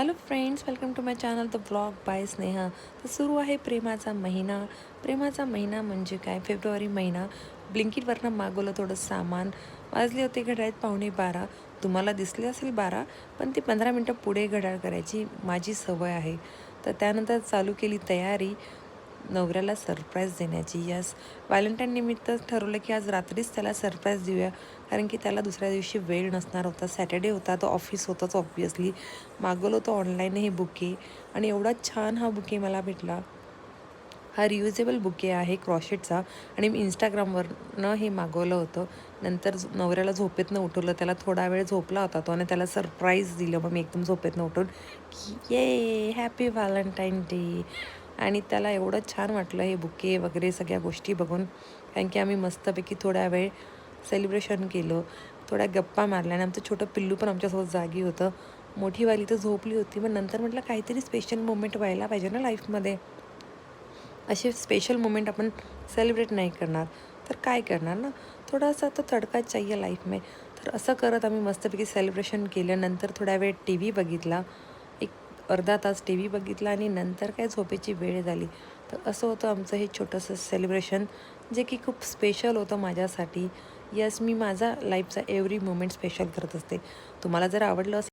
Hello friends, welcome to my channel the blog by Sneha. तर सुरू आहे प्रेमाचा महिना. प्रेमाचा महिना म्हणजे काय? फेब्रुवारी महिना. ब्लिंकिटवरनं मागवलं थोडं सामान. वाजले होते घड्याळात 11:45. तुम्हाला दिसले असेल 12, पण ती 15 मिनटं पुढे घड्याळ करायची माझी सवय आहे. तर त्यानंतर चालू केली तयारी नवऱ्याला सरप्राईज देण्याची. यस, व्हॅलेंटाईन निमित्त ठरवलं की आज रात्रीच त्याला सरप्राईज देऊया, कारण की त्याला दुसऱ्या दिवशी वेळ नसणार होता. सॅटर्डे होता, तो ऑफिस होताच ऑब्व्हियसली. मागवलं होतं ऑनलाईन हे बुके आणि एवढा छान हा बुके मला भेटला. हा रियुजेबल बुके आहे क्रॉशेटचा आणि मी इंस्टाग्रामवरनं हे मागवलं होतं. नंतर नवऱ्याला झोपेतनं उठवलं. त्याला थोडा वेळ झोपला होता तो आणि त्याला सरप्राईज दिलं. मग मी एकदम झोपेतनं उठून की ये हॅपी व्हॅलेंटाईन डे. आणि त्याला एवढं छान वाटलं हे बुके वगैरे सगळ्या गोष्टी बघून, कारण की आम्ही मस्तपैकी थोडा वेळ सेलिब्रेशन केलं, थोड्या गप्पा मारल्या आणि आमचं छोटं पिल्लू पण आमच्यासोबत जागी होतं. मोठीवाली तर झोपली होती. मग नंतर म्हटलं काहीतरी स्पेशल मोमेंट व्हायला पाहिजे ना लाईफमध्ये. असे स्पेशल मोमेंट आपण सेलिब्रेट नाही करणार तर काय करणार ना. थोडासा तर तडका चाहिए लाईफ में. तर असं करत आम्ही मस्तपैकी सेलिब्रेशन केलं. नंतर थोड्या वेळ टी व्ही बघितला. एक अर्धा तास टी व्ही बघितला आणि नंतर काय झोपेची वेळ झाली. तर असं होतं आमचं हे छोटंसं सेलिब्रेशन, जे की खूप स्पेशल होतं माझ्यासाठी. यस, मी माझा लाईफचा एव्हरी मोमेंट स्पेशल करत असते. तुम्हाला जर आवडलं असेल